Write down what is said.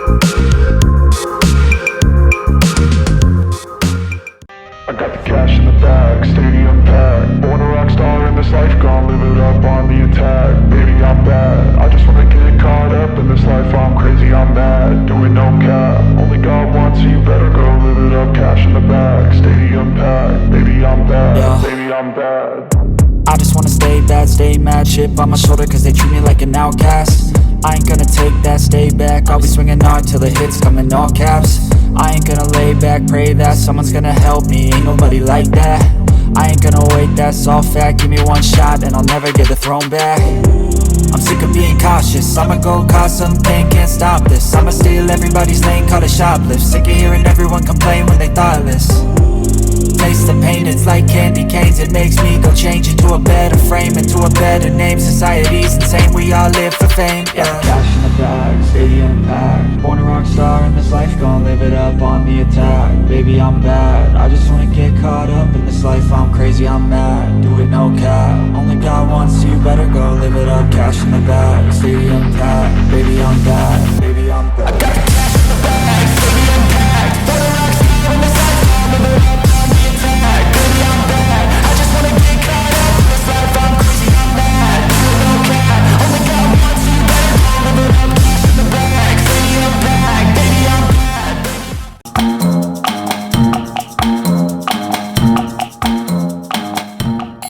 I got the cash in the bag, stadium packed. Born a rock star in this life, gon' live it up on the attack. Baby, I'm bad, I just wanna get caught up in this life. I'm crazy, I'm mad, doing no cap. Only God wants, so you better go live it up. Cash in the bag, stadium packed. Baby, I'm bad, baby, I'm bad. I just wanna stay bad, stay mad. Chip on my shoulder cause they treat me like an outcast. I ain't gonna take that, stay back. I'll be swinging hard till the hits come in all caps. I ain't gonna lay back, pray that someone's gonna help me. Ain't nobody like that. I ain't gonna wait, that's all fact. Give me one shot and I'll never get the throne back. I'm sick of being cautious, I'ma go cause some pain, can't stop this. I'ma steal everybody's lane, call it shoplift. Sick of hearing everyone complain when they thoughtless. Taste the pain, it's like candy canes. It makes me go change into a better frame, into a better name. Society's insane, we all live for fame, yeah. Cash in the bag, stadium packed. Born a rock star in this life, gon' live it up on the attack. Baby, I'm bad, I just wanna get caught up in this life. I'm crazy, I'm mad, do it no cap. Only God wants, so you better go live it up. Cash in the bag, stadium packed. Baby, I'm bad, baby, I'm bad.